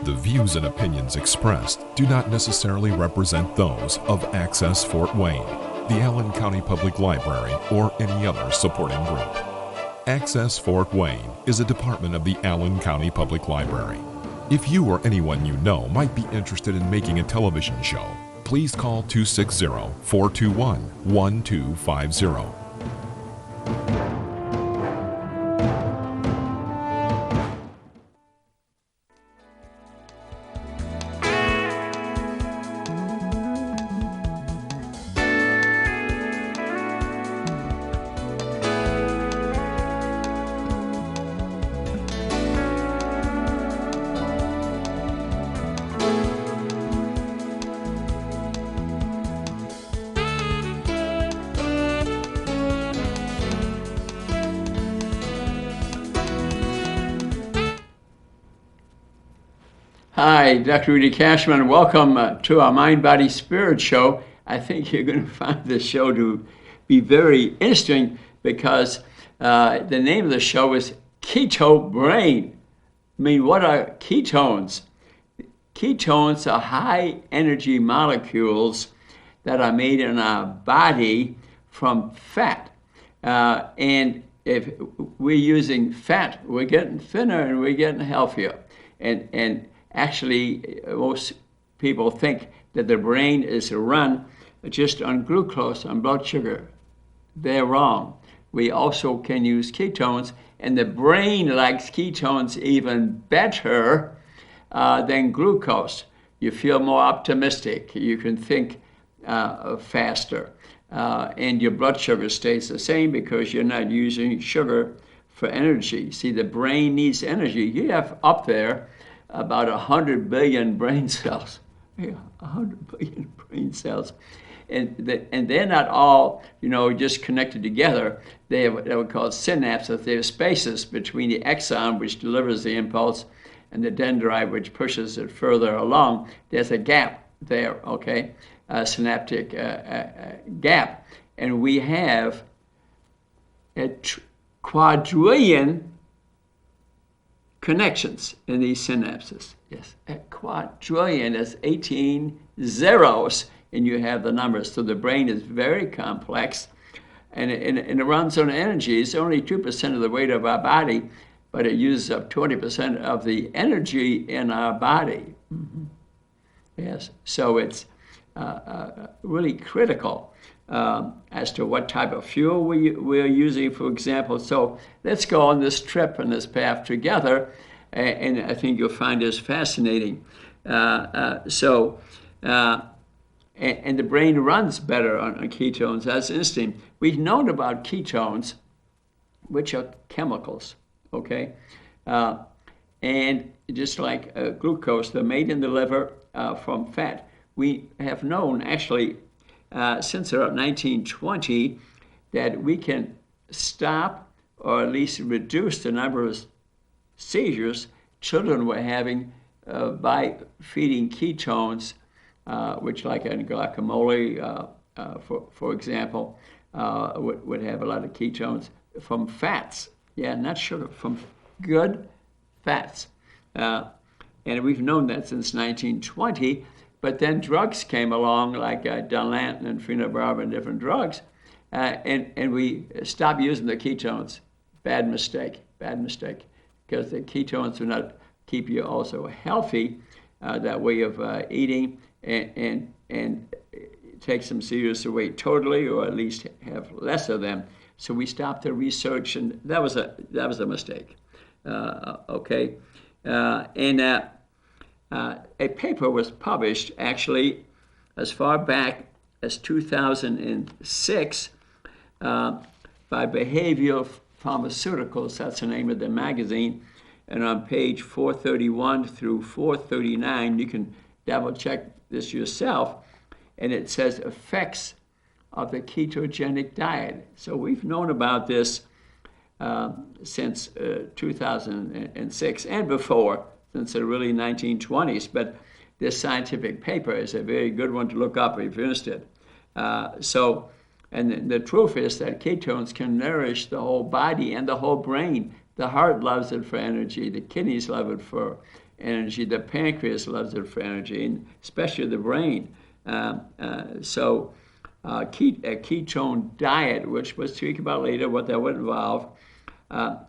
The views and opinions expressed do not necessarily represent those of Access Fort Wayne, the Allen County Public Library, or any other supporting group. Access Fort Wayne is a department of the Allen County Public Library. If you or anyone you know might be interested in making a television show, please call 260-421-1250. Hi, Dr. Rudy Cashman. Welcome to our Mind, Body, Spirit show. I think you're going to find this show to be very interesting because the name of the show is Keto Brain. I mean, what are ketones? Ketones are high energy molecules that are made in our body from fat. And if we're using fat, we're getting thinner and we're getting healthier. And actually, most people think that the brain is run just on glucose, on blood sugar. They're wrong. We also can use ketones, and the brain likes ketones even better than glucose. You feel more optimistic. You can think faster. And your blood sugar stays the same because you're not using sugar for energy. See, the brain needs energy. You have up there about 100 billion brain cells. Yeah, 100 billion brain cells. And they're not all, just connected together. They have what we call synapses. They have spaces between the axon, which delivers the impulse, and the dendrite, which pushes it further along. There's a gap there, okay? A synaptic gap. And we have a quadrillion connections in these synapses. Yes, a quadrillion is 18 zeros, and you have the numbers. So the brain is very complex, and it runs on energy. It's only 2% of the weight of our body, but it uses up 20% of the energy in our body. Mm-hmm. Yes, so it's really critical as to what type of fuel we're using, for example. So let's go on this trip and this path together, and I think you'll find this fascinating. And the brain runs better on ketones. That's interesting. We've known about ketones, which are chemicals, okay? And just like glucose, they're made in the liver from fat. We have known, actually, since around 1920, that we can stop or at least reduce the number of seizures children were having by feeding ketones, which, like in guacamole, for example, would have a lot of ketones from fats. Yeah, not sugar, from good fats. And we've known that since 1920. But then drugs came along, like Dilantin and phenobarbital and different drugs, and we stopped using the ketones. Bad mistake, because the ketones do not keep you also healthy, that way of eating, and take some seizures away totally, or at least have less of them. So we stopped the research, and that was a mistake. Okay, a paper was published, actually, as far back as 2006 by Behavioral Pharmaceuticals. That's the name of the magazine. And on page 431 through 439, you can double-check this yourself, and it says effects of the ketogenic diet. So we've known about this since 2006 and before, since the really 1920s, but this scientific paper is a very good one to look up if you're interested. And the truth is that ketones can nourish the whole body and the whole brain The heart loves it for energy. The kidneys love it for energy. The pancreas loves it for energy, and especially the brain. So a ketone diet, which we'll speak about later, what that would involve,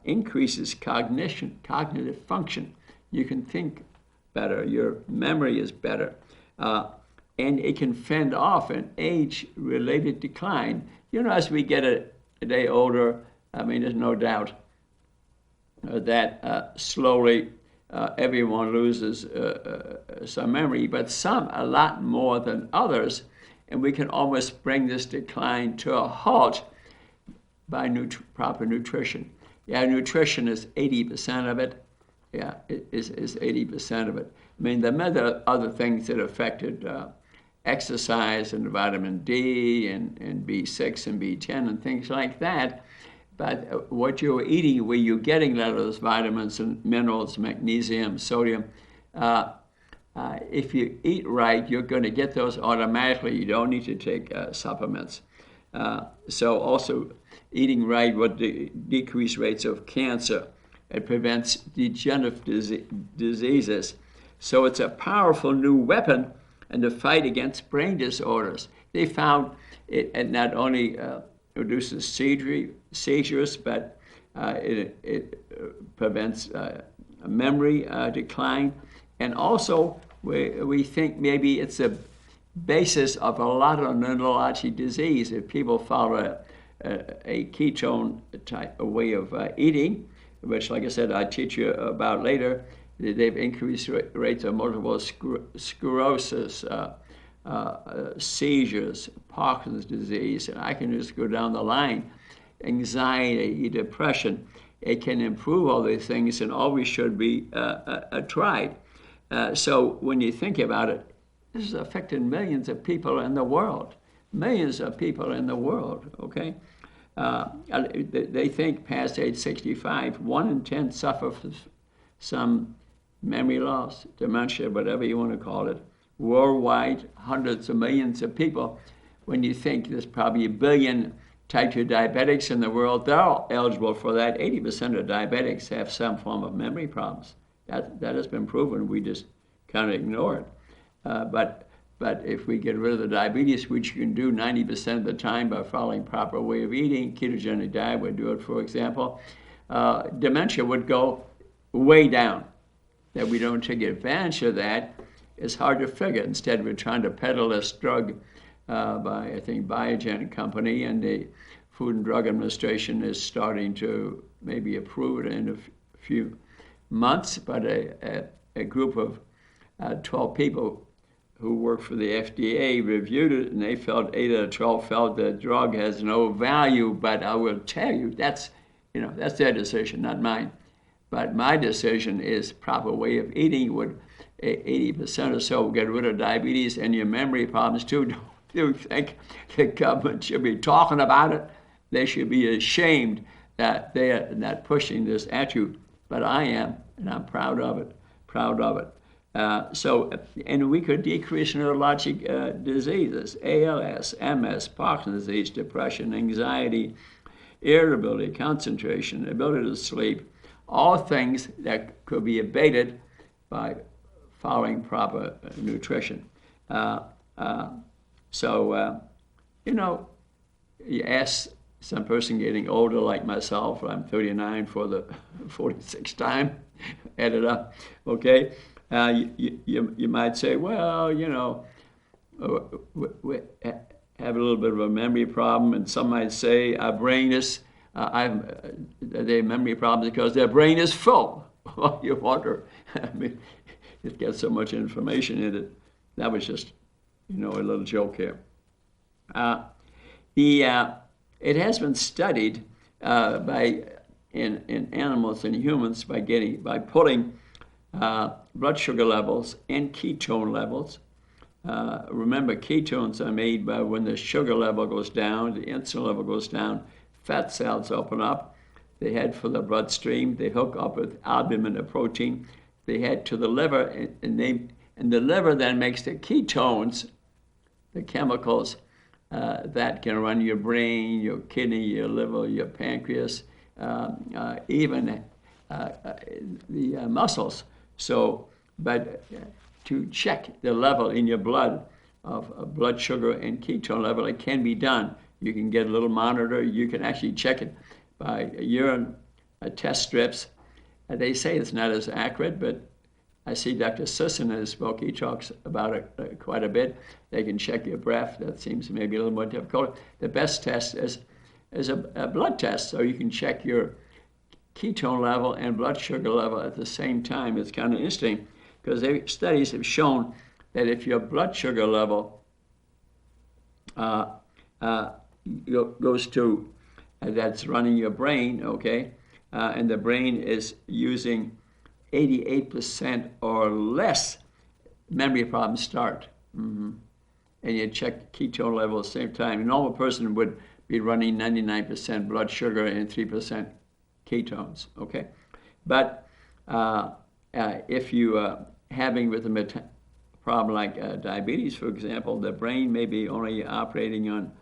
increases cognitive function. You can think better. Your memory is better. And it can fend off an age-related decline. As we get a day older, there's no doubt that slowly everyone loses some memory, but some a lot more than others. And we can almost bring this decline to a halt by proper nutrition. Yeah, nutrition is 80% of it. Yeah, it is 80% of it. There are other things that affected exercise and vitamin D and B6 and B10 and things like that. But what you're eating, where you're getting a lot of those vitamins and minerals, magnesium, sodium, if you eat right, you're going to get those automatically. You don't need to take supplements. So also eating right would decrease rates of cancer. It prevents degenerative diseases. So it's a powerful new weapon in the fight against brain disorders. They found it not only reduces seizures, but it prevents memory decline. And also, we think maybe it's a basis of a lot of neurologic disease. If people follow a ketone type of way of eating, which, like I said, I teach you about later, they've increased rates of multiple sclerosis, seizures, Parkinson's disease, and I can just go down the line. Anxiety, depression. It can improve all these things and always should be tried. So when you think about it, this has affected millions of people in the world. Millions of people in the world, okay? They think past age 65, 1 in 10 suffer from some memory loss, dementia, whatever you want to call it. Worldwide, hundreds of millions of people. When you think there's probably 1 billion type 2 diabetics in the world, they're all eligible for that. 80% of diabetics have some form of memory problems. That has been proven. We just kind of ignore it. But if we get rid of the diabetes, which you can do 90% of the time by following proper way of eating, ketogenic diet would do it, for example, dementia would go way down. That we don't take advantage of that is hard to figure. Instead, we're trying to peddle this drug by, I think, Biogen company, and the Food and Drug Administration is starting to maybe approve it in a few months, but a group of 12 people who work for the FDA reviewed it, and they felt 8 out of 12 felt the drug has no value. But I will tell you, that's their decision, not mine. But my decision is proper way of eating would 80% or so get rid of diabetes and your memory problems too. Do you think the government should be talking about it? They should be ashamed that they are not pushing this at you. But I am, and I'm proud of it. And we could decrease neurologic diseases, ALS, MS, Parkinson's disease, depression, anxiety, irritability, concentration, ability to sleep, all things that could be abated by following proper nutrition. You ask some person getting older like myself, I'm 39 for the 46th time, add it up, okay? You might say, well, we have a little bit of a memory problem, and some might say our brain is, they have memory problems because their brain is full. Well, you wonder, it gets so much information in it. That was just, a little joke here. It has been studied in animals and humans by pulling blood sugar levels and ketone levels. Remember, ketones are made by when the sugar level goes down, the insulin level goes down, fat cells open up. They head for the bloodstream. They hook up with albumin, a protein. They head to the liver, and the liver then makes the ketones, the chemicals that can run your brain, your kidney, your liver, your pancreas, even the muscles. So, but to check the level in your blood of blood sugar and ketone level, it can be done. You can get a little monitor. You can actually check it by urine test strips. They say it's not as accurate, but I see Dr. Sisson in his book. He talks about it quite a bit. They can check your breath. That seems maybe a little more difficult. The best test is a blood test, so you can check your ketone level and blood sugar level at the same time. It's kind of interesting because studies have shown that if your blood sugar level goes to that's running your brain, okay, and the brain is using 88% or less, memory problems start. And you check ketone level at the same time. A normal person would be running 99% blood sugar and 3% ketones, okay? But if you having with a problem like diabetes, for example, the brain may be only operating on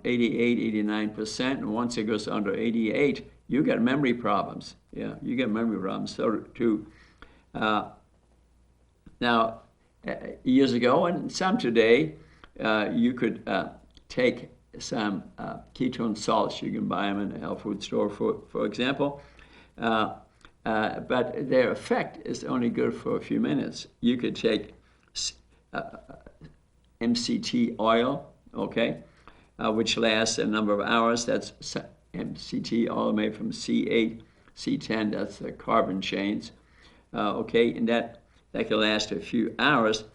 88, 89%, and once it goes under 88, you get memory problems. Yeah, you get memory problems. So too. Now, years ago and some today, you could take some ketone salts. You can buy them in a health food store, for example. But their effect is only good for a few minutes. You could take MCT oil, okay, which lasts a number of hours. That's MCT oil made from C8, C10, that's the carbon chains, okay, and that can last a few hours.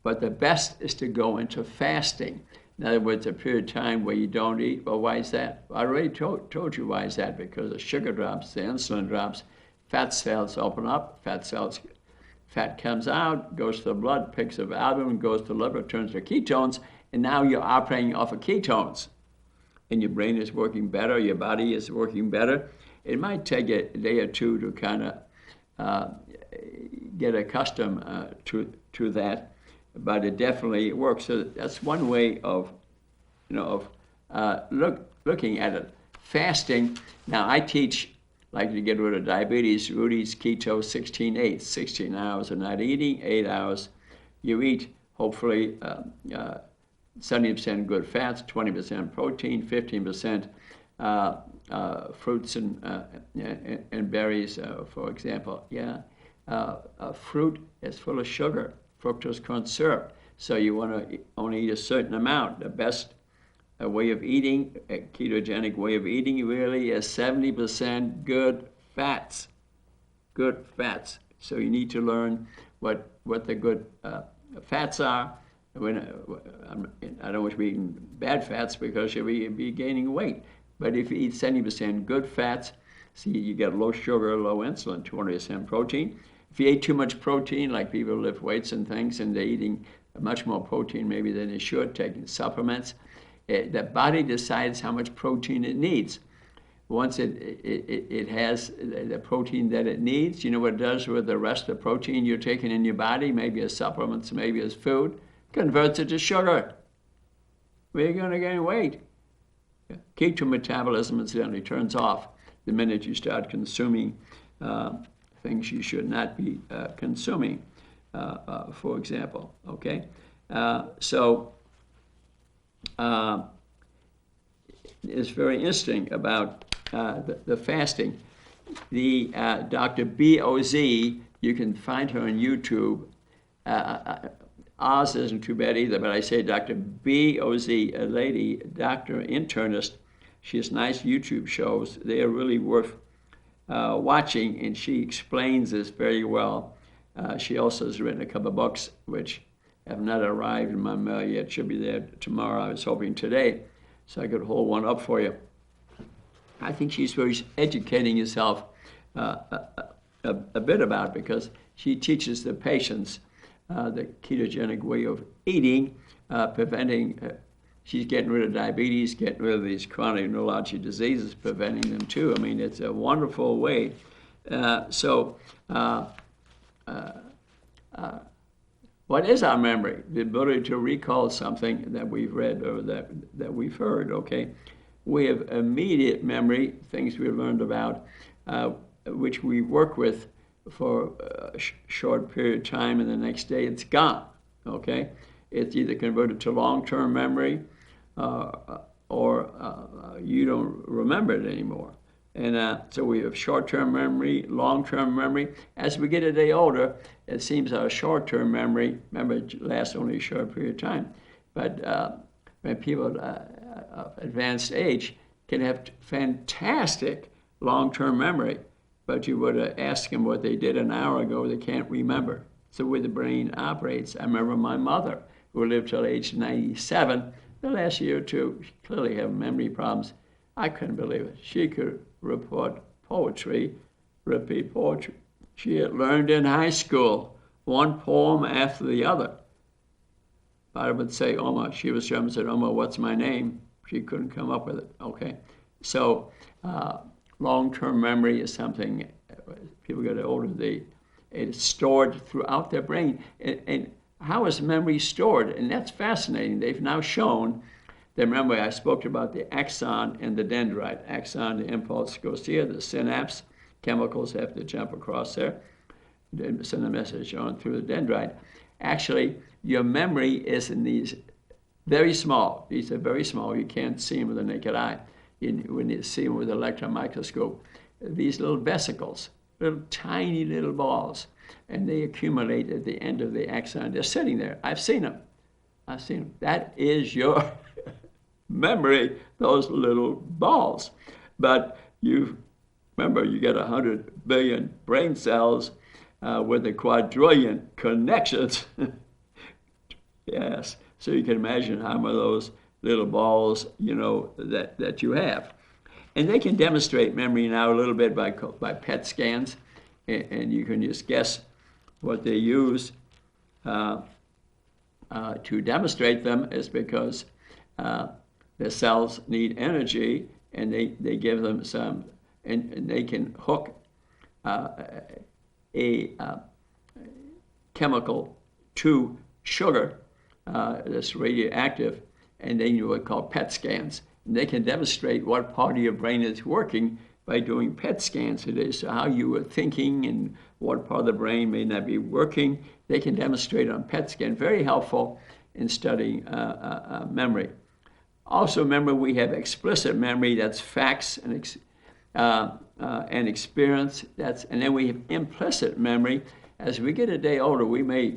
But the best is to go into fasting. In other words, a period of time where you don't eat. Well, why is that? I already told you why is that, because the sugar drops, the insulin drops, fat cells open up, fat comes out, goes to the blood, picks up albumin, goes to the liver, turns to ketones, and now you're operating off of ketones. And your brain is working better, your body is working better. It might take a day or two to kind of get accustomed to that, but it definitely works. So that's one way of, looking at it. Fasting. Now I teach, like to get rid of diabetes, Rudy's Keto 16-8, 16 hours of not eating, 8 hours you eat. Hopefully 70% good fats, 20% protein, 15% fruits and berries, for example. Yeah, fruit is full of sugar, fructose corn syrup. So you want to only eat a certain amount. The best way of eating, a ketogenic way of eating, really is 70% good fats. Good fats. So you need to learn what the good fats are. I don't want you to be eating bad fats because you'll be gaining weight. But if you eat 70% good fats, see, you get low sugar, low insulin, 20% protein. If you ate too much protein, like people who lift weights and things, and they're eating much more protein maybe than they should, taking supplements, the body decides how much protein it needs. Once it has the protein that it needs, you know what it does with the rest of the protein you're taking in your body, maybe as supplements, maybe as food? Converts it to sugar. Where are you going to gain weight? Ketone metabolism incidentally turns off the minute you start consuming things you should not be consuming, for example. Okay, so it's very interesting about the fasting. The Dr. B.O.Z., you can find her on YouTube. Oz isn't too bad either, but I say Dr. B.O.Z., a lady, doctor, internist. She has nice YouTube shows. They are really worth watching, and she explains this very well. She also has written a couple of books, which have not arrived in my mail yet. Should be there tomorrow. I was hoping today, so I could hold one up for you. I think she's really educating herself a bit about it, because she teaches the patients the ketogenic way of eating, preventing, she's getting rid of diabetes, getting rid of these chronic neurological diseases, preventing them too. I mean, it's a wonderful way. What is our memory? The ability to recall something that we've read or that we've heard, okay? We have immediate memory, things we learned about. which we work with for a short period of time, and the next day it's gone. Okay, it's either converted to long-term memory, or you don't remember it anymore. And so we have short-term memory, long-term memory. As we get a day older, it seems our short-term memory, remember, it lasts only a short period of time. But when people of advanced age can have fantastic long-term memory, but you would ask them what they did an hour ago, they can't remember. So the way the brain operates, I remember my mother, who lived till age 97, the last year or two, she clearly had memory problems. I couldn't believe it. She could report poetry, repeat poetry. She had learned in high school one poem after the other. I would say, Oma, she was German, said, Oma, what's my name? She couldn't come up with it. Okay. So long-term memory is something, people get older, it's stored throughout their brain. And how is memory stored? And that's fascinating. They've now shown that, remember, I spoke about the axon and the dendrite. Axon, the impulse goes here, the synapse, chemicals have to jump across there, then send a message on through the dendrite. Actually, your memory is in these very small. These are very small. You can't see them with the naked eye. When you see them with an electron microscope, these little vesicles, little tiny little balls, and they accumulate at the end of the axon. They're sitting there. I've seen them. That is your memory, those little balls. But remember, you get 100 billion brain cells with a quadrillion connections. Yes, so you can imagine how many of those little balls, that you have. And they can demonstrate memory now a little bit by PET scans, and you can just guess what they use to demonstrate them is because the cells need energy, and they give them some, and they can hook a chemical to sugar that's radioactive, and they do what call PET scans. And they can demonstrate what part of your brain is working by doing PET scans. It is how you were thinking and what part of the brain may not be working. They can demonstrate on PET scan. Very helpful in studying memory. Also, remember, we have explicit memory. That's facts and experience. And then we have implicit memory. As we get a day older, we may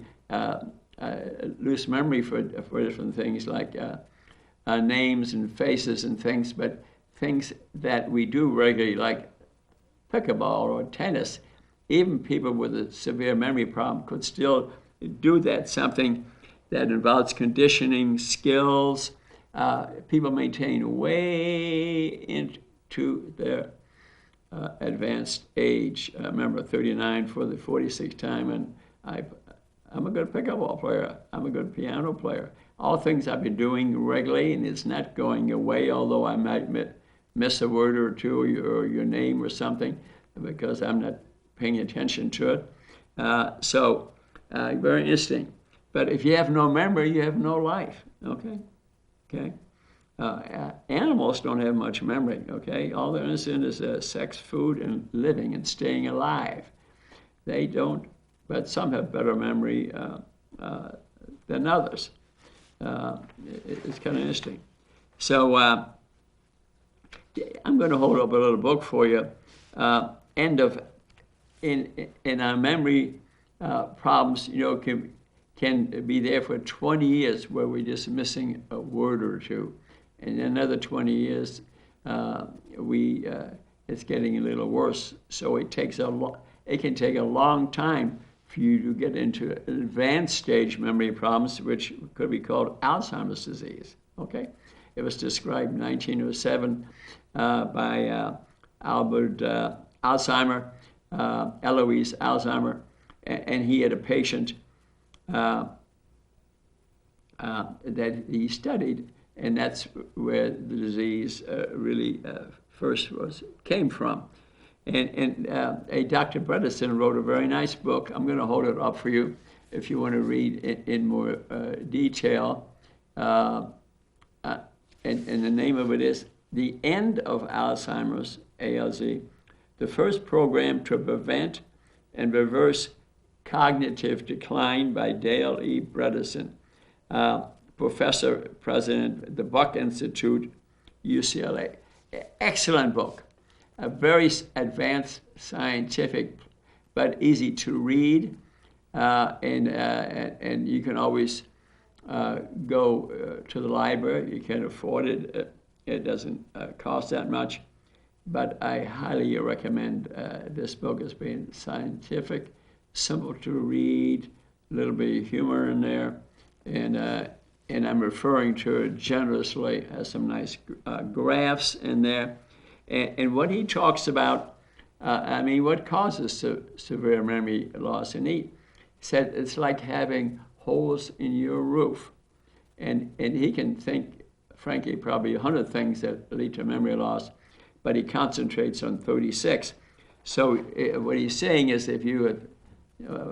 lose memory for different things like names and faces and things, but things that we do regularly, like pickleball or tennis, even people with a severe memory problem could still do that, something that involves conditioning, skills. People maintain way into their advanced age. Remember, 39 for the 46th time, and I'm a good pickleball player. I'm a good piano player. All things I've been doing regularly, and it's not going away, although I might miss a word or two or your name or something because I'm not paying attention to it. So very interesting. But if you have no memory, you have no life, okay? Animals don't have much memory, okay? All they're interested in is sex, food, and living and staying alive. They don't, but some have better memory than others. It's kind of interesting. So I'm going to hold up a little book for you. In our memory problems, can be there for 20 years where we're just missing a word or two, and another 20 years it's getting a little worse. So it can take a long time for you to get into advanced stage memory problems, which could be called Alzheimer's disease. Okay, it was described in 1907 by Albert Alzheimer, Eloise Alzheimer, and he had a patient that he studied, and that's where the disease really first came from. And Dr. Bredesen wrote a very nice book. I'm going to hold it up for you if you want to read in more detail. And the name of it is The End of Alzheimer's, ALZ, the first program to prevent and reverse cognitive decline by Dale E. Bredesen, professor, president of the Buck Institute, UCLA. Excellent book, a very advanced scientific, but easy to read, and you can always go to the library. You can afford it. It doesn't cost that much, but I highly recommend this book as being scientific, simple to read, a little bit of humor in there, and I'm referring to it generously. Has some nice graphs in there, and what he talks about. What causes severe memory loss? And he said it's like having holes in your roof, and he can think, frankly, probably 100 things that lead to memory loss, but he concentrates on 36. So what he's saying is, if you have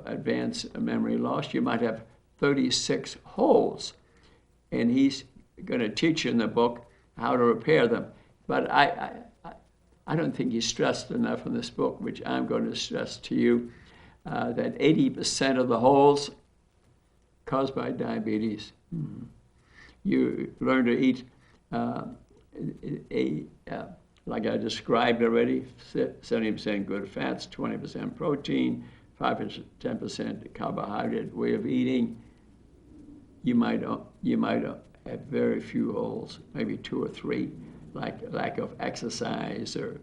advanced memory loss, you might have 36 holes, and he's going to teach you in the book how to repair them. But I don't think he's stressed enough in this book, which I'm going to stress to you, that 80% of the holes caused by diabetes. Mm-hmm. You learn to eat like I described already, 70% good fats, 20% protein, 5-10% carbohydrate way of eating. You might have very few holes, maybe 2 or 3, like lack of exercise, or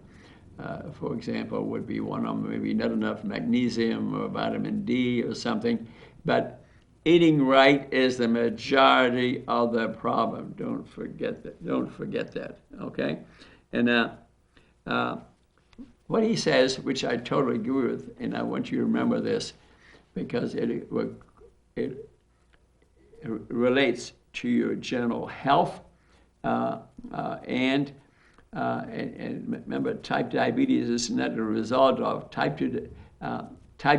for example, would be one of them. Maybe not enough magnesium or vitamin D or something. But eating right is the majority of the problem. Don't forget that. Okay, and what he says, which I totally agree with, and I want you to remember this, because it relates to your general health, and remember, type diabetes is not a result of type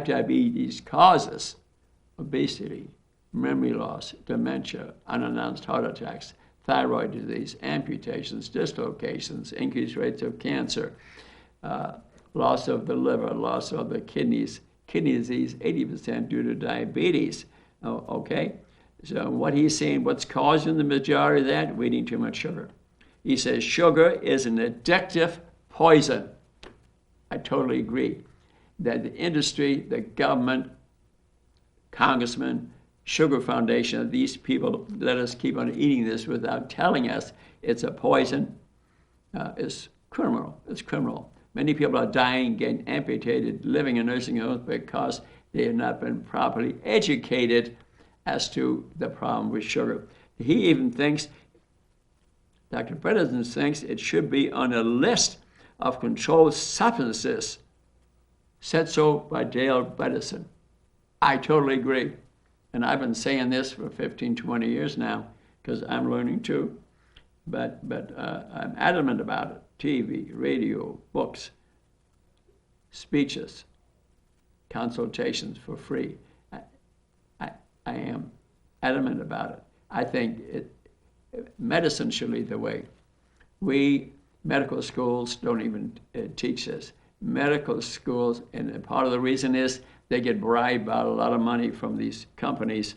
diabetes causes obesity, memory loss, dementia, unannounced heart attacks, thyroid disease, amputations, dislocations, increased rates of cancer, loss of the liver, loss of the kidneys, kidney disease, 80% due to diabetes. Okay? So what he's saying, what's causing the majority of that? We're eating too much sugar. He says sugar is an addictive poison. I totally agree that the industry, the government, congressmen, Sugar Foundation, these people let us keep on eating this without telling us it's a poison. It's criminal. It's criminal. Many people are dying, getting amputated, living in nursing homes because they have not been properly educated as to the problem with sugar. He even thinks, Dr. Bredesen thinks, it should be on a list of controlled substances, said so by Dale Bredesen. I totally agree. And I've been saying this for 15, 20 years now, because I'm learning too. But I'm adamant about it. TV, radio, books, speeches, consultations for free. I am adamant about it. I think medicine should lead the way. We, medical schools, don't even teach this. Medical schools, and part of the reason is they get bribed out a lot of money from these companies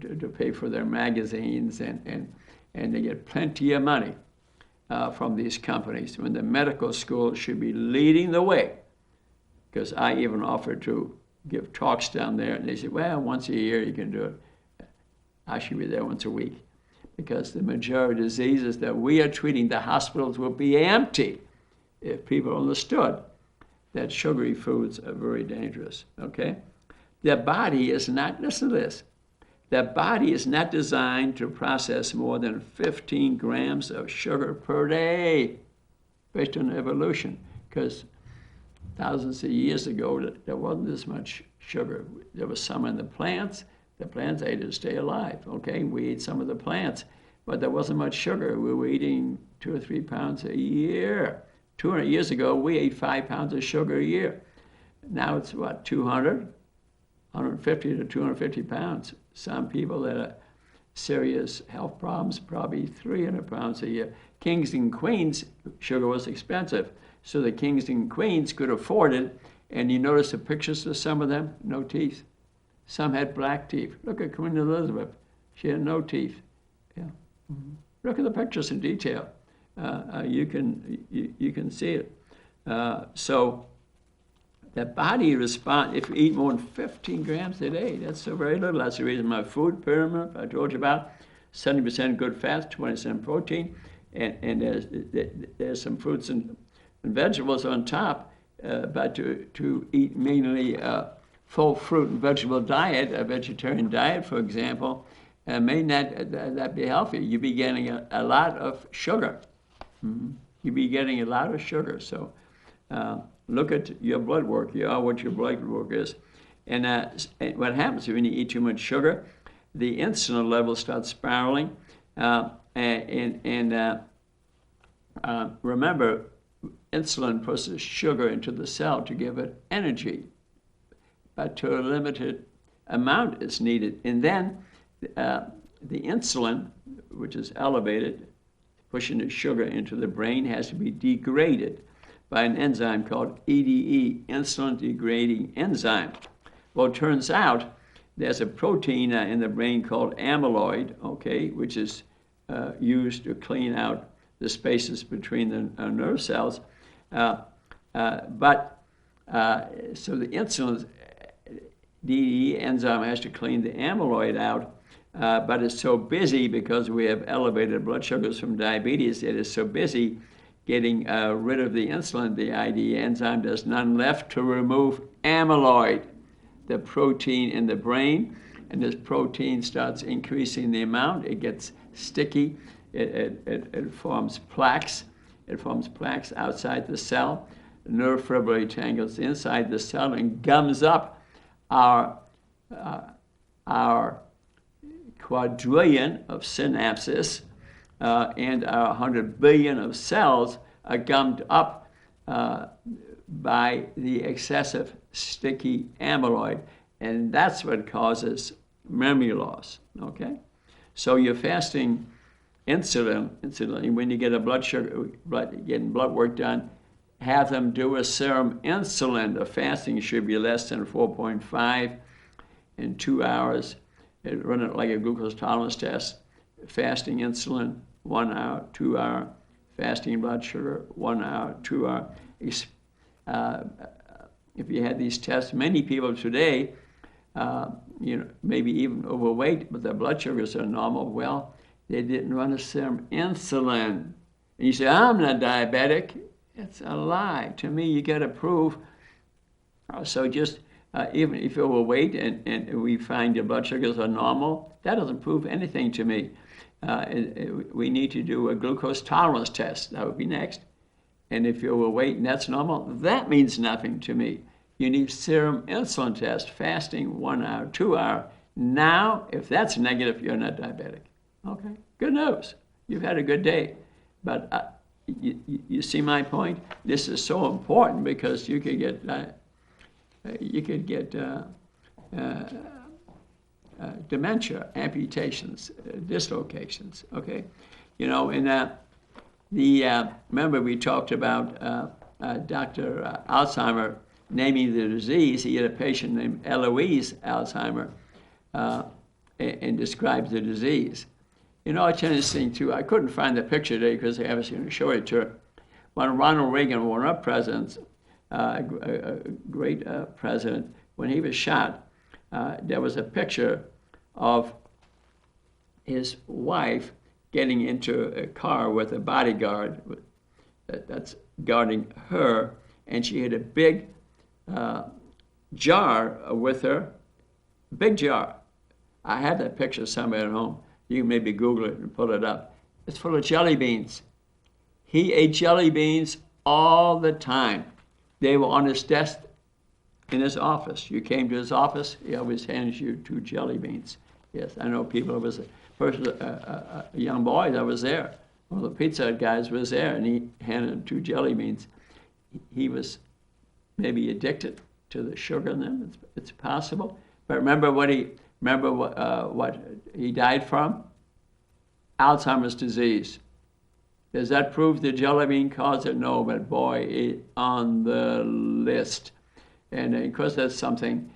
to pay for their magazines, and they get plenty of money from these companies, when the medical school should be leading the way. Because I even offered to give talks down there, and they said, well, once a year you can do it. I should be there once a week, because the majority of diseases that we are treating, the hospitals will be empty if people understood that sugary foods are very dangerous, okay? The body is not, listen to this, the body is not designed to process more than 15 grams of sugar per day, based on evolution, because thousands of years ago, there wasn't this much sugar. There was some in the plants. The plants ate to stay alive, okay? We ate some of the plants, but there wasn't much sugar. We were eating 2 or 3 pounds a year. 200 years ago, we ate 5 pounds of sugar a year. Now it's what, 150 to 250 pounds. Some people that are serious health problems, probably 300 pounds a year. Kings and queens, sugar was expensive, so the kings and queens could afford it. And you notice the pictures of some of them, no teeth. Some had black teeth. Look at Queen Elizabeth. She had no teeth. Yeah. Mm-hmm. Look at the pictures in detail. You can see it. So the body responds, if you eat more than 15 grams a day, that's so very little. That's the reason my food pyramid I told you about, 70% good fats, 20% protein, and there's some fruits and vegetables on top, but to eat mainly full fruit and vegetable diet, a vegetarian diet, for example, may not that be healthy. You'd be getting a lot of sugar. Mm-hmm. You'd be getting a lot of sugar. So look at your blood work. You know what your blood work is. And what happens when you eat too much sugar, the insulin level starts spiraling. Remember, insulin pushes sugar into the cell to give it energy, but to a limited amount is needed. And then the insulin, which is elevated, pushing the sugar into the brain, has to be degraded by an enzyme called EDE, insulin degrading enzyme. Well, it turns out there's a protein in the brain called amyloid, okay, which is used to clean out the spaces between the nerve cells. So the insulin DE enzyme has to clean the amyloid out, but it's so busy because we have elevated blood sugars from diabetes. It is so busy getting rid of the insulin, the IDE enzyme does none left to remove amyloid, the protein in the brain, and this protein starts increasing the amount. It gets sticky. It forms plaques. It forms plaques outside the cell. The nerve fibrillary tangles inside the cell and gums up our quadrillion of synapses and our 100 billion of cells are gummed up by the excessive sticky amyloid, and that's what causes memory loss, okay? So you're fasting insulin, when you get a getting blood work done, have them do a serum insulin. The fasting should be less than 4.5 in 2 hours. Run it like a glucose tolerance test. Fasting insulin, 1 hour, 2 hour. Fasting blood sugar, 1 hour, 2 hour. If you had these tests, many people today, maybe even overweight, but their blood sugars are normal. Well, they didn't run a serum insulin. And you say, I'm not diabetic. It's a lie. To me, you got to prove. So just even if you're overweight and we find your blood sugars are normal, that doesn't prove anything to me. We need to do a glucose tolerance test. That would be next. And if you're overweight and that's normal, that means nothing to me. You need serum insulin test, fasting 1 hour, 2 hour. Now, if that's negative, you're not diabetic. Okay, good news. You've had a good day. But you see my point? This is so important because you could get dementia, amputations, dislocations. Okay, remember we talked about Dr. Alzheimer naming the disease. He had a patient named Eloise Alzheimer and describes the disease. It's interesting too. I couldn't find the picture today because I haven't seen to show it to her. When Ronald Reagan was up president, a great president, when he was shot, there was a picture of his wife getting into a car with a bodyguard that's guarding her, and she had a big jar with her, big jar. I have that picture somewhere at home. You can maybe Google it and pull it up. It's full of jelly beans. He ate jelly beans all the time. They were on his desk in his office. You came to his office, he always hands you 2 jelly beans. Yes, I know people. There was a young boy that was there. One of the Pizza Hut guys was there, and he handed him 2 jelly beans. He was maybe addicted to the sugar in them. It's possible. But remember what he died from? Alzheimer's disease. Does that prove the jelly bean caused it? No, but boy, it's on the list. And of course, that's something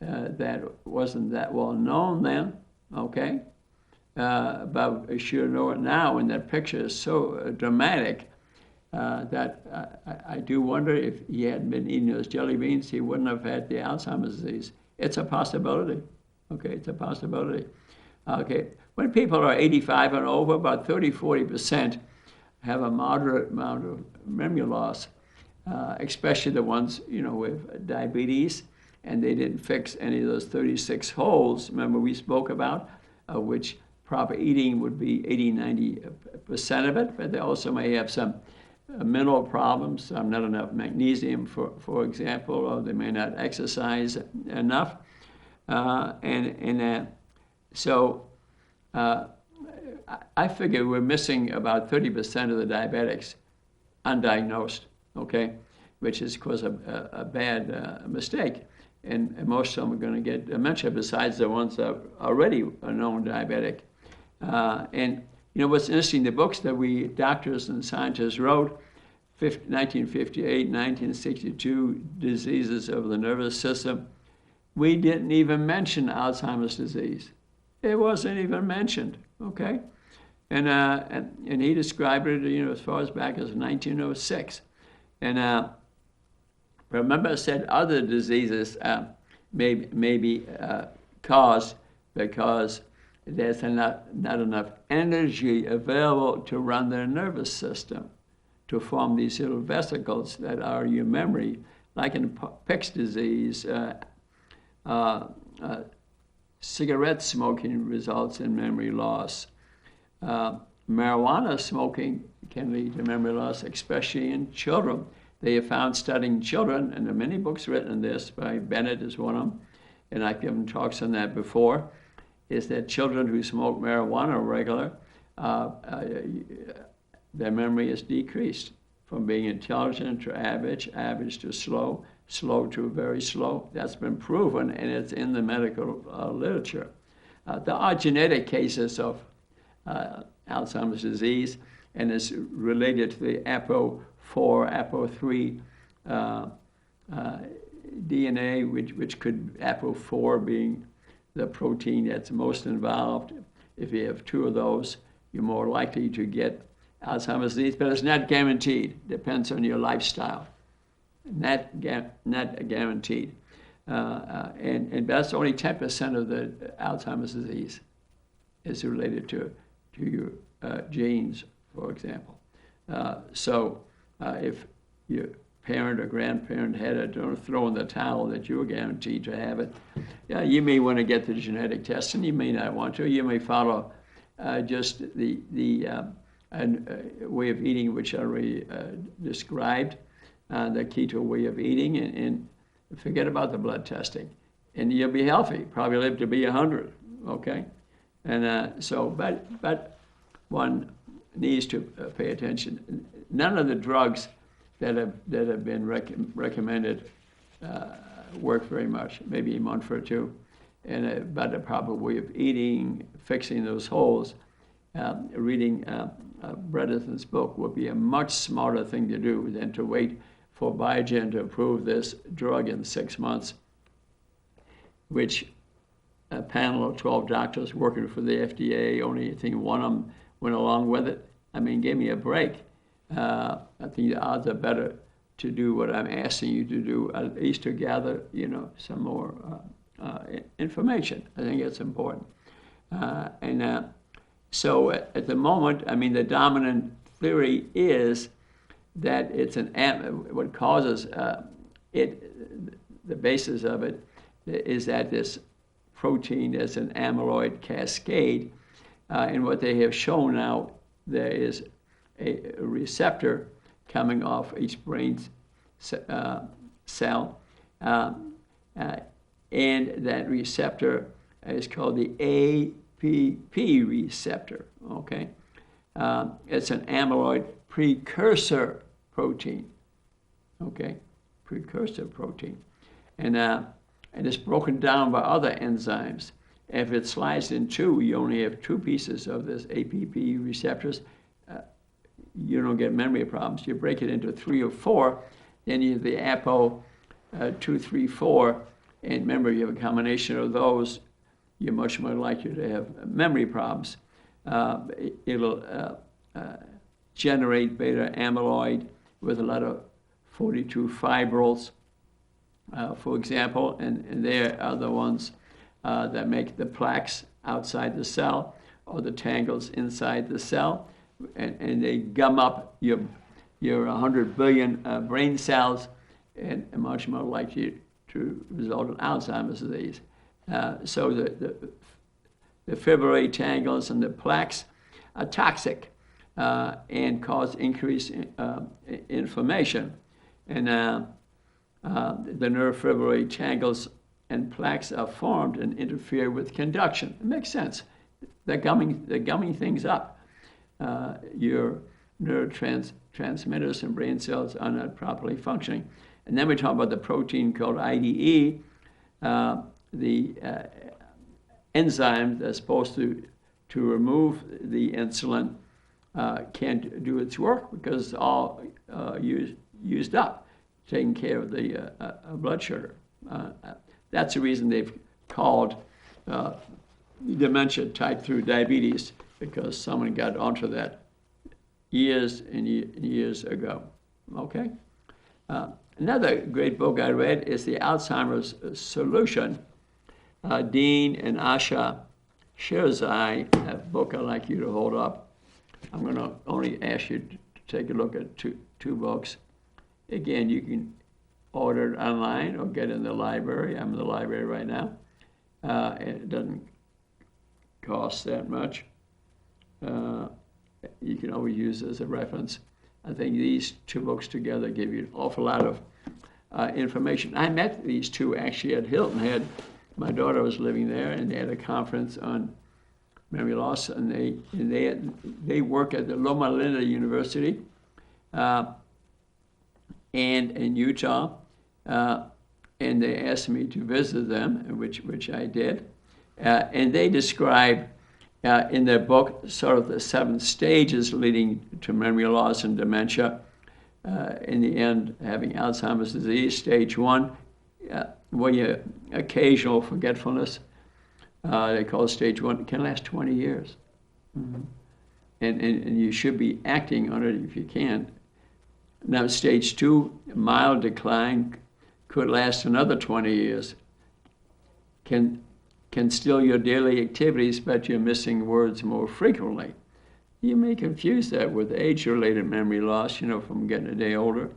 that wasn't that well known then, okay? But I sure know it now, and that picture is so dramatic that I do wonder if he hadn't been eating those jelly beans, he wouldn't have had the Alzheimer's disease. It's a possibility, okay? It's a possibility. Okay, when people are 85 and over, about 30-40% have a moderate amount of memory loss, especially the ones, with diabetes, and they didn't fix any of those 36 holes, remember we spoke about, which proper eating would be 80-90% of it, but they also may have some mineral problems, not enough magnesium, for example, or they may not exercise enough. So I figure we're missing about 30% of the diabetics undiagnosed, okay, which is, of course, a bad mistake. And most of them are going to get dementia besides the ones that are already a known diabetic. And what's interesting, the books that we doctors and scientists wrote, 1958, 1962, diseases of the nervous system, we didn't even mention Alzheimer's disease. It wasn't even mentioned, okay? And he described it, as far as back as 1906. And remember I said other diseases may be caused because there's not enough energy available to run their nervous system, to form these little vesicles that are your memory, like in Pick's disease. Cigarette smoking results in memory loss. Marijuana smoking can lead to memory loss, especially in children. They have found, studying children, and there are many books written on this, by Bennett is one of them, and I've given talks on that before, is that children who smoke marijuana regular, their memory is decreased from being intelligent to average to slow to very slow. That's been proven, and it's in the medical literature. There are genetic cases of Alzheimer's disease, and it's related to the APO4, APO3 DNA, which could, APO4 being the protein that's most involved. If you have two of those, you're more likely to get Alzheimer's disease, but it's not guaranteed. Depends on your lifestyle. Not guaranteed. And that's only 10% of the Alzheimer's disease is related to your genes, for example. So if your parent or grandparent had it, don't throw in the towel that you're guaranteed to have it. Yeah, you may want to get the genetic test, and you may not want to. You may follow just the way of eating which I already described, the keto way of eating, and forget about the blood testing. And you'll be healthy, probably live to be 100, okay? And but one needs to pay attention. None of the drugs that have been recommended work very much, maybe a month or two. And but the proper way of eating, fixing those holes, reading Bredesen's book would be a much smarter thing to do than to wait for Biogen to approve this drug in 6 months, which a panel of 12 doctors working for the FDA, only I think one of them went along with it. I mean, give me a break. I think the odds are better to do what I'm asking you to do, at least to gather, some more information. I think it's important. So at the moment, I mean, the dominant theory is that it's what causes the basis of it is that this protein is an amyloid cascade. And what they have shown now, there is a receptor coming off each brain cell. And that receptor is called the APP receptor, okay? It's an amyloid precursor protein, okay? Precursor protein. And it's broken down by other enzymes. If it slides in two, you only have two pieces of this APP receptors. You don't get memory problems. You break it into 3 or 4, then you have the APO 2, 3, 4, and remember, you have a combination of those, you're much more likely to have memory problems. It'll generate beta amyloid with a lot of 42 fibrils, for example, and they are the ones that make the plaques outside the cell or the tangles inside the cell, and they gum up your 100 billion brain cells and are much more likely to result in Alzheimer's disease. So the fibrillary tangles and the plaques are toxic and cause increased inflammation. And the neurofibrillary tangles and plaques are formed and interfere with conduction. It makes sense. They're gumming things up. Your neurotransmitters and brain cells are not properly functioning. And then we talk about the protein called IDE, the enzyme that's supposed to remove the insulin can't do its work because it's all used up, taking care of the blood sugar. That's the reason they've called dementia type 2 diabetes, because someone got onto that years and years ago. Okay? Another great book I read is The Alzheimer's Solution. Dean and Asha Shirzai, that book I'd like you to hold up. I'm going to only ask you to take a look at two books. Again, you can order it online or get it in the library. I'm in the library right now. And it doesn't cost that much. You can always use it as a reference. I think these two books together give you an awful lot of information. I met these two actually at Hilton Head. My daughter was living there, and they had a conference on memory loss, and they work at the Loma Linda University and in Utah, and they asked me to visit them, which I did, and they describe in their book sort of the 7 stages leading to memory loss and dementia. In the end, having Alzheimer's disease, stage 1, where you occasional forgetfulness, they call it stage 1, it can last 20 years. Mm-hmm. And you should be acting on it if you can. Now, stage 2, mild decline, could last another 20 years. Can still your daily activities, but you're missing words more frequently. You may confuse that with age-related memory loss, from getting a day older.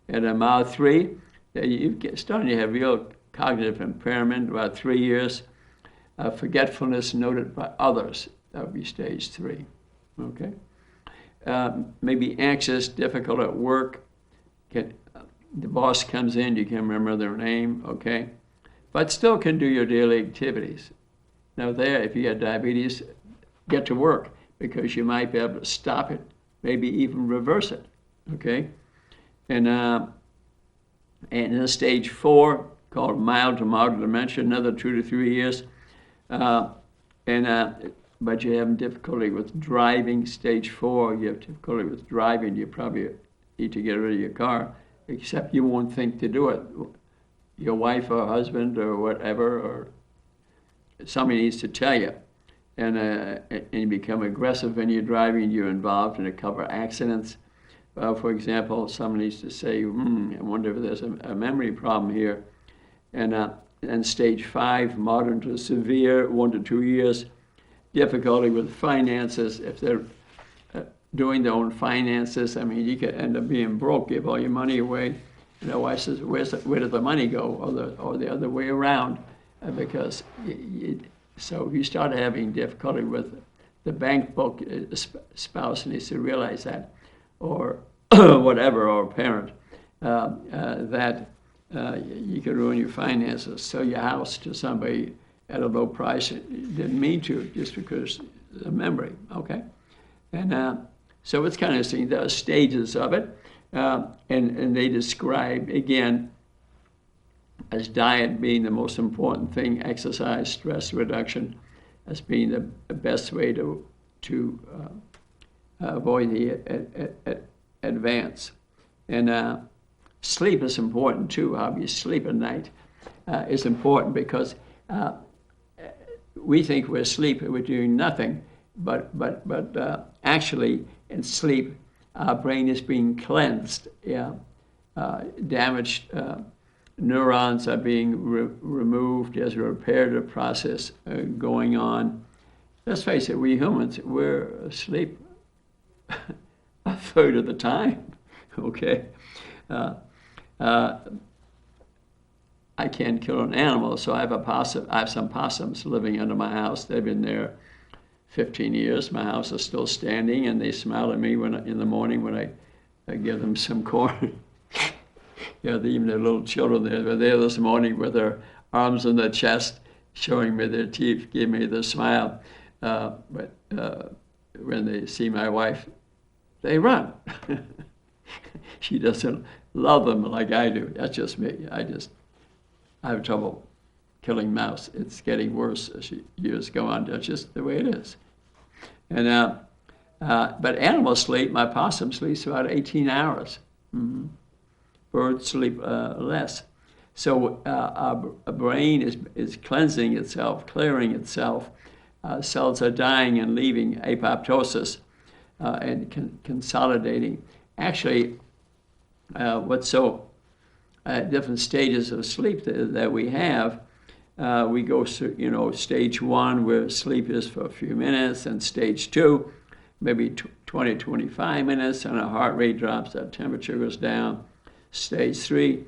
And a mild 3, you starting to have real cognitive impairment, about 3 years. Forgetfulness noted by others, that would be stage 3. Okay? Maybe anxious, difficult at work. The boss comes in, you can't remember their name, okay? But still can do your daily activities. Now there, if you have diabetes, get to work, because you might be able to stop it, maybe even reverse it, okay? And in stage 4, called mild to moderate dementia, another 2 to 3 years. But you're having difficulty with driving, stage 4, you have difficulty with driving, you probably need to get rid of your car, except you won't think to do it. Your wife or husband or whatever, or somebody needs to tell you. And you become aggressive when you're driving, you're involved in a couple of accidents. For example, someone needs to say, I wonder if there's a memory problem here. And stage 5, moderate to severe, 1 to 2 years, difficulty with finances. If they're doing their own finances, you could end up being broke, give all your money away. And the wife says, where does the money go? Or the other way around, because so if you start having difficulty with the bank book, the spouse needs to realize that, or whatever, or a parent, that you could ruin your finances, sell your house to somebody at a low price. You didn't mean to, just because of the memory, okay? And so it's kind of interesting. There are stages of it. And they describe, again, as diet being the most important thing, exercise, stress reduction as being the best way to avoid the advance. And sleep is important too. How you sleep at night is important because we think we're asleep and we're doing nothing, but actually in sleep, our brain is being cleansed. Damaged neurons are being removed. There's a reparative process going on. Let's face it, we humans, we're asleep a third of the time. Okay, I can't kill an animal, so I have a possum. I have some possums living under my house. They've been there 15 years. My house is still standing, and they smile at me in the morning when I give them some corn. Even the little children there were there this morning with their arms on their chest, showing me their teeth, giving me the smile. But when they see my wife, they run. She doesn't love them like I do. That's just me. I have trouble killing mouse. It's getting worse as years go on. That's just the way it is. And but animals sleep. My possum sleeps about 18 hours. Mm-hmm. Birds sleep less. So our brain is cleansing itself, clearing itself. Cells are dying and leaving apoptosis and consolidating. Actually, what's so different stages of sleep that we have, we go through, stage 1 where sleep is for a few minutes, and stage 2, maybe 20, 25 minutes, and our heart rate drops, our temperature goes down. Stage 3,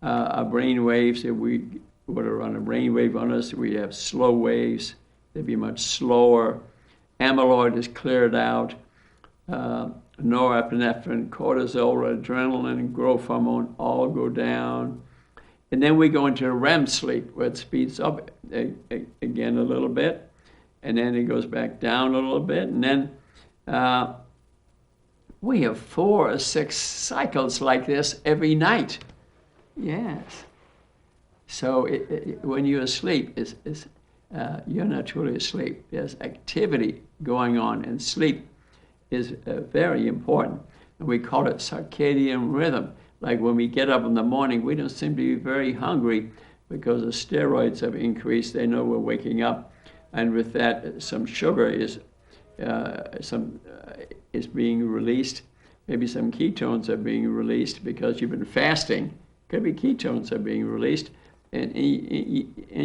our brain waves, if we were to run a brain wave on us, we have slow waves. They'd be much slower. Amyloid is cleared out. Norepinephrine, cortisol, adrenaline, growth hormone all go down. And then we go into REM sleep, where it speeds up again a little bit, and then it goes back down a little bit, and then we have 4 or 6 cycles like this every night. Yes. So when you're asleep, you're not truly asleep. There's activity going on, and sleep is very important. And we call it circadian rhythm. Like when we get up in the morning, we don't seem to be very hungry because the steroids have increased. They know we're waking up. And with that, some sugar is being released. Maybe some ketones are being released because you've been fasting. Could be ketones are being released, and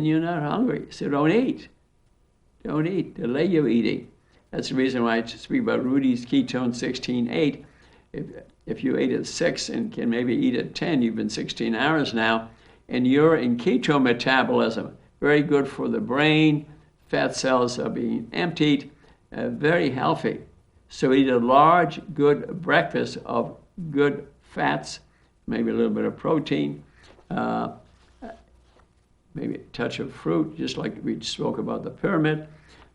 you're not hungry. So don't eat. Don't eat. Delay your eating. That's the reason why I speak about Rudy's ketone 16-8. If you ate at 6 and can maybe eat at 10, you've been 16 hours now, and you're in keto metabolism. Very good for the brain. Fat cells are being emptied. Very healthy. So eat a large, good breakfast of good fats, maybe a little bit of protein, maybe a touch of fruit, just like we spoke about the pyramid.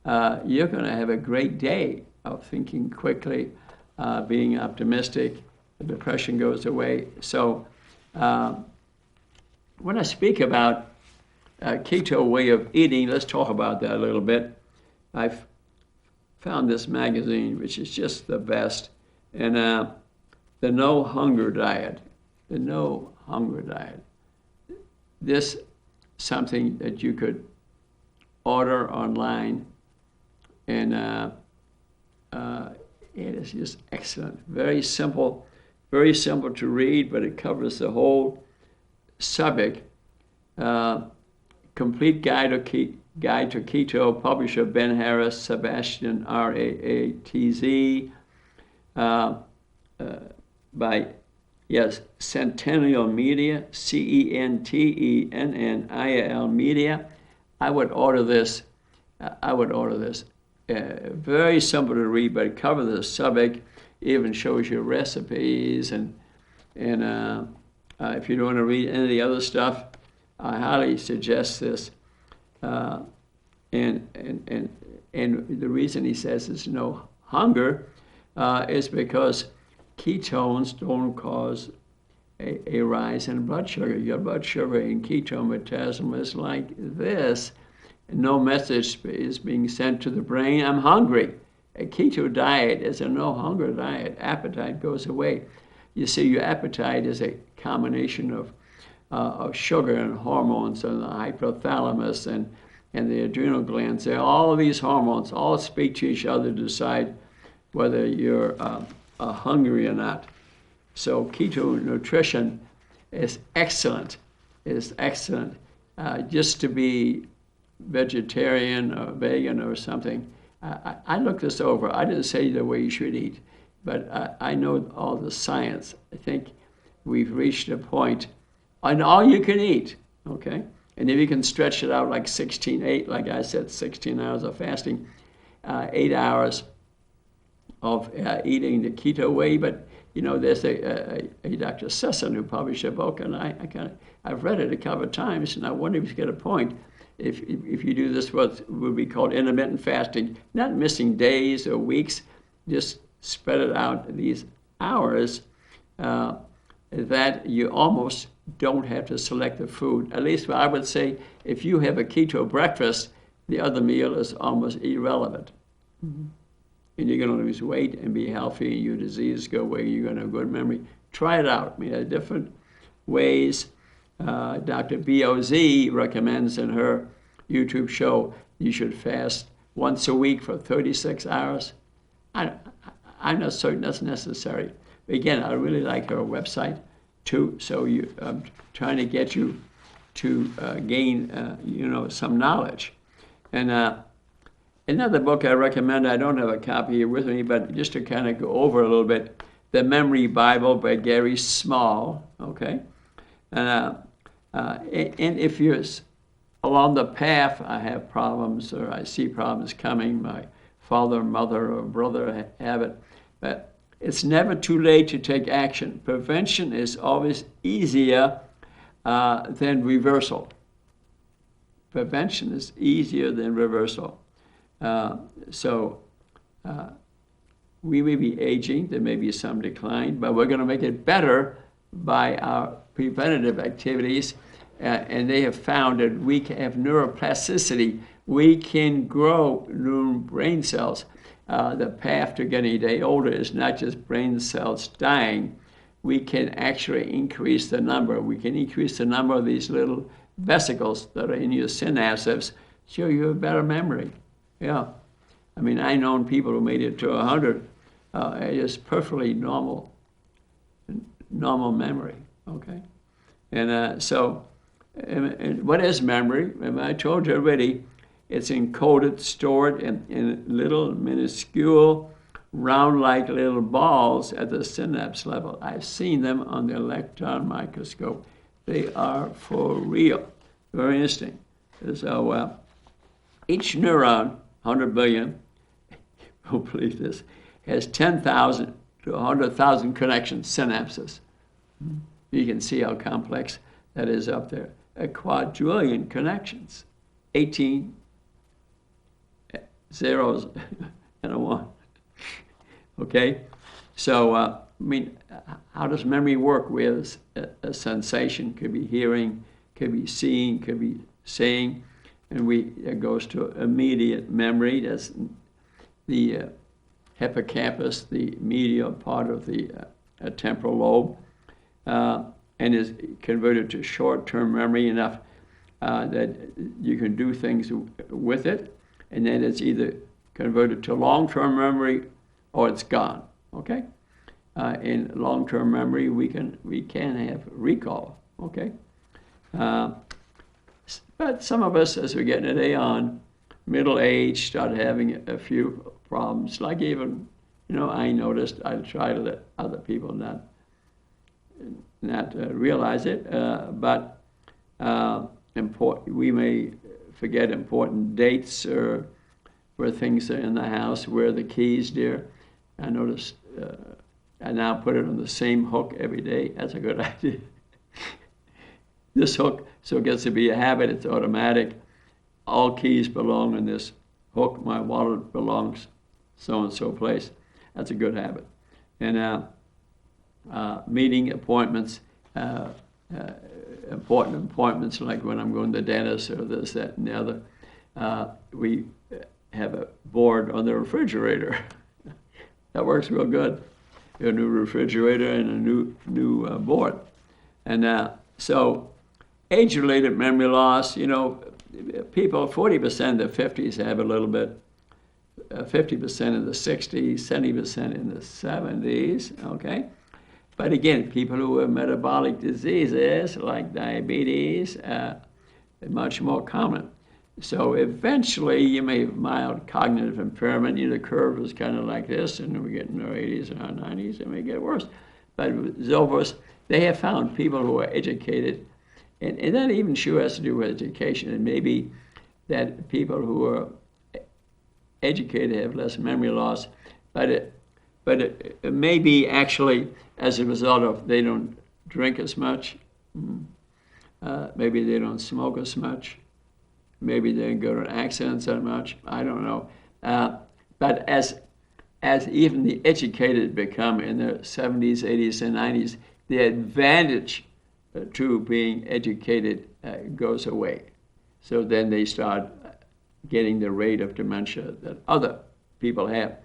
You're going to have a great day of thinking quickly, being optimistic. The depression goes away. So when I speak about keto way of eating, let's talk about that a little bit. I've found this magazine, which is just the best, and the No Hunger Diet. The No Hunger Diet. This something that you could order online, and it is just excellent. Very simple to read, but it covers the whole subject. Complete Guide to Keto, publisher Ben Harris, Sebastian Raatz, by Centennial Media, Centennial Media. I would order this. Very simple to read, but it covers the subject. Even shows you recipes, and if you don't want to read any of the other stuff, I highly suggest this. And the reason he says there's no hunger is because ketones don't cause a rise in blood sugar. Your blood sugar in ketone metabolism is like this. No message is being sent to the brain, I'm hungry. A keto diet is a no hunger diet. Appetite goes away. You see, your appetite is a combination of sugar and hormones and the hypothalamus and the adrenal glands. All of these hormones all speak to each other to decide whether you're hungry or not. So keto nutrition is excellent. It is excellent. Just to be vegetarian or vegan or something, I looked this over. I didn't say the way you should eat, but I know all the science. I think we've reached a point on all you can eat, okay? And if you can stretch it out like 16-8, like I said, 16 hours of fasting, 8 hours of eating the keto way. But you know, there's a Dr. Sesson who published a book, and I've read it a couple of times, and I wonder if you get a point. If you do this, what would be called intermittent fasting, not missing days or weeks, just spread it out these hours, that you almost don't have to select the food. At least I would say if you have a keto breakfast, the other meal is almost irrelevant. Mm-hmm. And you're going to lose weight and be healthy, and your disease go away, you're going to have good memory. Try it out. I mean, there are different ways. Dr. BOZ recommends in her YouTube show you should fast once a week for 36 hours. I'm not certain that's necessary. But again, I really like her website too. So I'm trying to get you to gain, some knowledge. And another book I recommend, I don't have a copy here with me, but just to kind of go over a little bit, The Memory Bible by Gary Small, okay? And if you're along the path, I have problems or I see problems coming, my father, mother, or brother have it, but it's never too late to take action. Prevention is always easier than reversal. Prevention is easier than reversal. So we may be aging, there may be some decline, but we're going to make it better by our preventative activities. And they have found that we can have neuroplasticity. We can grow new brain cells. The path to getting a day older is not just brain cells dying. We can actually increase the number. We can increase the number of these little vesicles that are in your synapses, so you have better memory. Yeah. I mean, I've known people who made it to 100. It's perfectly normal memory, okay? And and what is memory? I told you already, it's encoded, stored in little minuscule, round-like little balls at the synapse level. I've seen them on the electron microscope. They are for real. Very interesting. So each neuron, 100 billion, don't believe this, has 10,000 to 100,000 connections, synapses. You can see how complex that is up there. A quadrillion connections, 18 zeros and a 1. Okay? So, how does memory work? With a sensation, could be hearing, could be seeing, could be saying, and it goes to immediate memory. That's the hippocampus, the medial part of the temporal lobe, and is converted to short-term memory enough that you can do things with it, and then it's either converted to long-term memory or it's gone. Okay? In long-term memory, we can have recall. Okay? But some of us, as we're getting today on, middle age, start having a few problems. Like even, I noticed, I try to let other people not realize it, but we may forget important dates or where things are in the house, where the keys, dear. I noticed I now put it on the same hook every day. That's a good idea. This hook, so it gets to be a habit, it's automatic. All keys belong in this hook. My wallet belongs so-and-so place. That's a good habit. And meeting appointments, important appointments, like when I'm going to the dentist or this, that, and the other, we have a board on the refrigerator. That works real good. A new refrigerator and a new board. And so age-related memory loss, people, 40% in the 50s have a little bit, 50% in the 60s, 70% in the 70s, okay? But again, people who have metabolic diseases like diabetes, much more common. So eventually you may have mild cognitive impairment. The curve is kind of like this, and we get in our 80s and our 90s, it may get worse. But with Zovos, they have found people who are educated, and that even sure has to do with education. It may be that people who are educated have less memory loss, but it may be actually as a result of they don't drink as much, maybe they don't smoke as much, maybe they don't go to accidents that much, I don't know. But as even the educated become in their 70s, 80s, and 90s, the advantage to being educated goes away. So then they start getting the rate of dementia that other people have.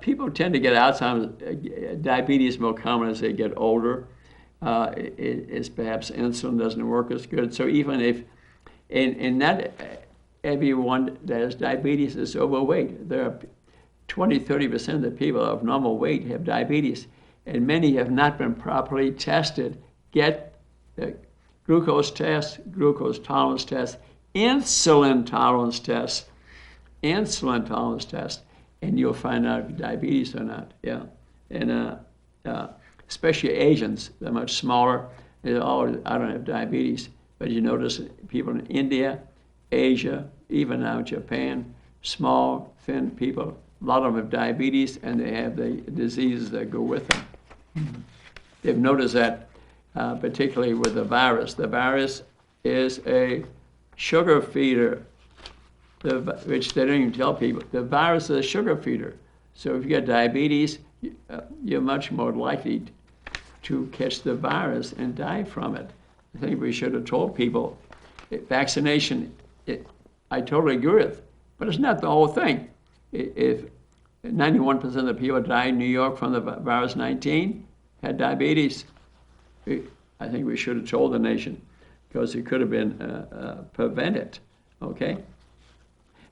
People tend to get Alzheimer's, diabetes more common as they get older. Is perhaps insulin doesn't work as good. So even if, and not everyone that has diabetes is overweight. There are 20-30% of the people of normal weight have diabetes, and many have not been properly tested. Get the glucose test, glucose tolerance test, insulin tolerance test, and you'll find out if diabetes or not. Yeah, and especially Asians, they're much smaller. I don't have diabetes, but you notice people in India, Asia, even now Japan, small, thin people, a lot of them have diabetes, and they have the diseases that go with them. They've noticed that, particularly with the virus. The virus is a sugar feeder, which they don't even tell people. The virus is a sugar feeder. So if you get diabetes, you're much more likely to catch the virus and die from it. I think we should have told people vaccination, I totally agree with, but it's not the whole thing. If 91% of the people died in New York from the virus 19 had diabetes, I think we should have told the nation, because it could have been prevented, okay?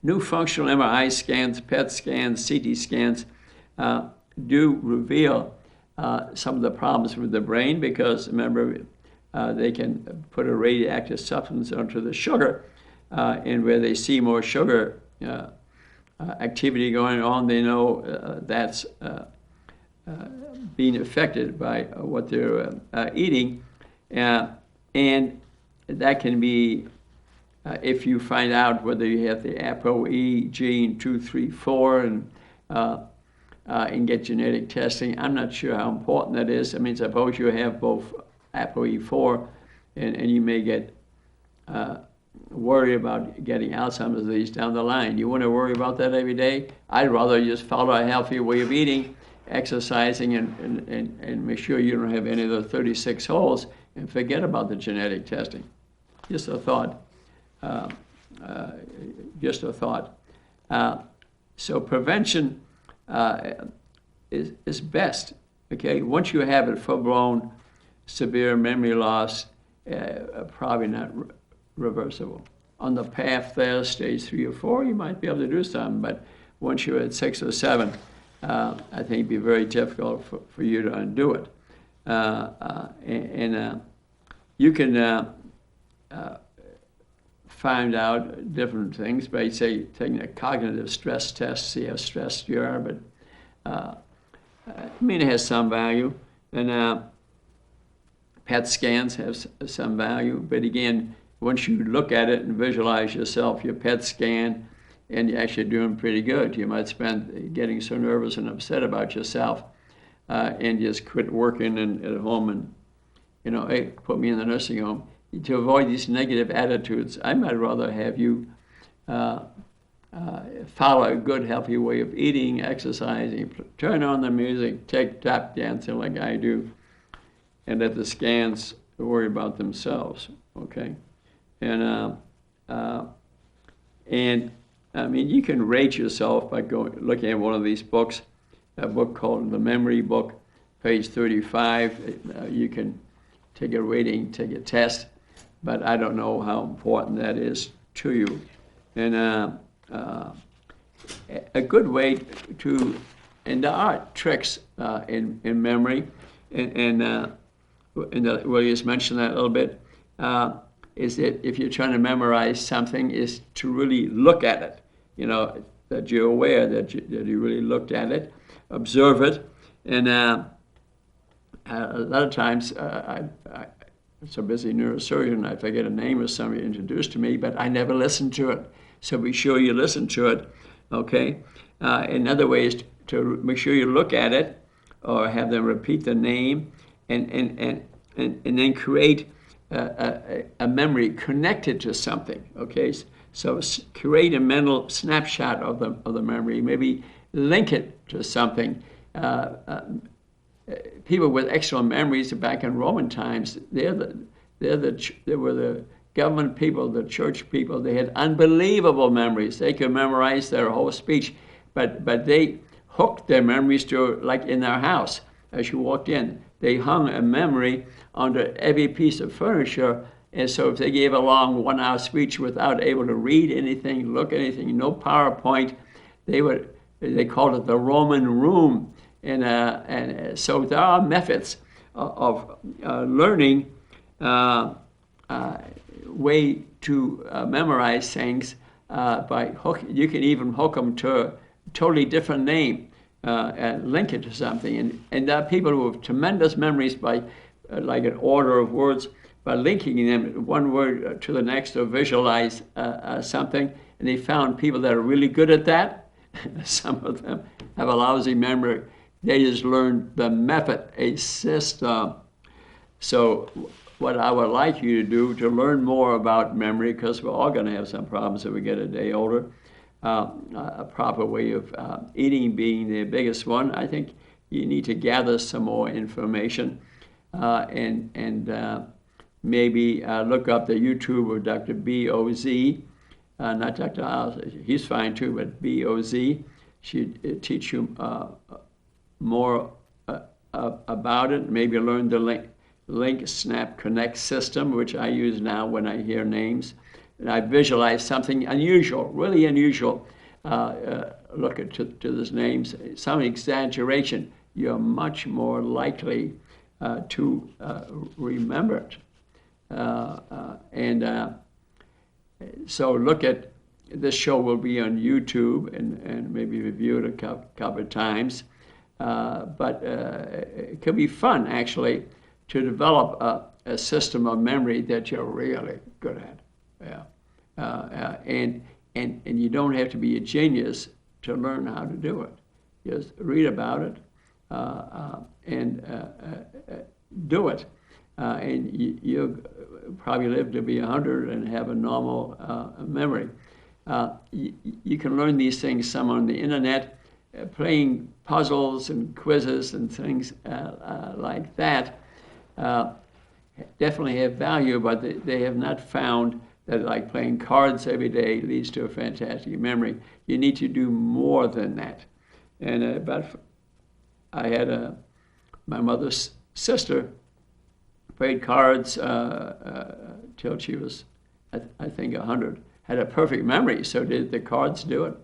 New functional MRI scans, PET scans, CT scans do reveal some of the problems with the brain, because remember, they can put a radioactive substance onto the sugar, and where they see more sugar activity going on, they know that's being affected by what they're eating, and that can be, if you find out whether you have the ApoE gene 234 and get genetic testing. I'm not sure how important that is. I mean, suppose you have both ApoE4 and you may get worried about getting Alzheimer's disease down the line. You want to worry about that every day? I'd rather just follow a healthy way of eating, exercising, and make sure you don't have any of the 36 holes, and forget about the genetic testing. Just a thought. So prevention is best. Okay, once you have it full-blown, severe memory loss, probably not reversible. On the path there, stage 3 or 4, you might be able to do something, but once you're at 6 or 7, I think it'd be very difficult for you to undo it. You can find out different things by, say, taking a cognitive stress test, see how stressed you are, but I mean, it has some value. And PET scans have some value, but again, once you look at it and visualize yourself, your PET scan, and you're actually doing pretty good. You might spend getting so nervous and upset about yourself and just quit working at home and, hey, put me in the nursing home. To avoid these negative attitudes, I might rather have you follow a good, healthy way of eating, exercising, turn on the music, take tap dancing like I do, and let the scans worry about themselves. Okay, and I mean, you can rate yourself by looking at one of these books, a book called The Memory Book, page 35. You can take a rating, take a test, but I don't know how important that is to you. And a good way to, and there are tricks in memory, and Williams mentioned that a little bit, is that if you're trying to memorize something, is to really look at it. That you're aware that you really looked at it, observe it, and a lot of times I'm so busy neurosurgeon, I forget a name of somebody introduced to me, but I never listened to it. So be sure you listen to it, okay? Another way is to make sure you look at it, or have them repeat the name, and then create a memory connected to something, okay? So create a mental snapshot of the memory. Maybe link it to something. People with excellent memories back in Roman times, they were the government people, the church people. They had unbelievable memories. They could memorize their whole speech, but they hooked their memories to, like in their house. As you walked in, they hung a memory under every piece of furniture. And so if they gave a long 1-hour speech without able to read anything, look at anything, no PowerPoint, they called it the Roman room. And so there are methods of learning way to memorize things by hook. You can even hook them to a totally different name and link it to something. And there are people who have tremendous memories by like an order of words, by linking them one word to the next, or visualize something. And they found people that are really good at that. Some of them have a lousy memory. They just learned the method, a system. So what I would like you to do to learn more about memory, because we're all going to have some problems as we get a day older, a proper way of eating being the biggest one. I think you need to gather some more information and maybe look up the YouTube of Dr. B.O.Z., not Dr. Oz, he's fine too, but B.O.Z. She'd teach you more about it, maybe learn the link, snap, connect system, which I use now when I hear names. And I visualize something unusual, really unusual. Look to those names, some exaggeration, you're much more likely to remember it. So look at, this show will be on YouTube and maybe review it a couple of times. But it can be fun, actually, to develop a system of memory that you're really good at. Yeah. And you don't have to be a genius to learn how to do it. Just read about it and do it. And you'll probably live to be 100 and have a normal memory. You can learn these things some on the internet, playing puzzles and quizzes and things like that. Definitely have value, but they have not found that like playing cards every day leads to a fantastic memory. You need to do more than that. And I had my mother's sister played cards till she was, I think, 100. Had a perfect memory, so did the cards do it?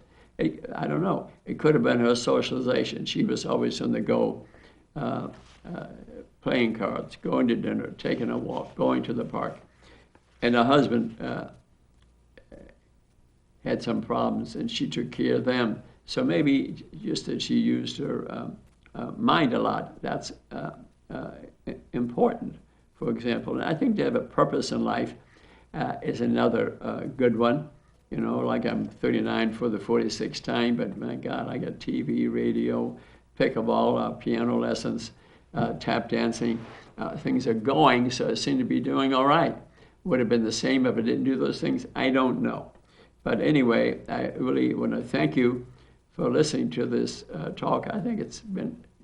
I don't know. It could have been her socialization. She was always on the go, playing cards, going to dinner, taking a walk, going to the park. And her husband had some problems, and she took care of them. So maybe just that she used her mind a lot, that's important, for example. And I think to have a purpose in life is another good one. You know, like I'm 39 for the 46th time, but my God, I got TV, radio, pickleball, piano lessons, tap dancing. Things are going, so I seem to be doing all right. Would have been the same if I didn't do those things? I don't know. But anyway, I really want to thank you for listening to this talk. I think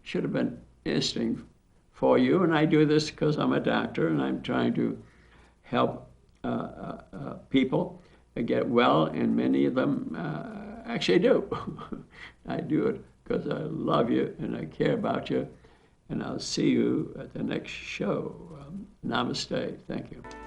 should have been interesting for you, and I do this because I'm a doctor and I'm trying to help people get well, and many of them actually do. I do it because I love you and I care about you, and I'll see you at the next show. Namaste. Thank you.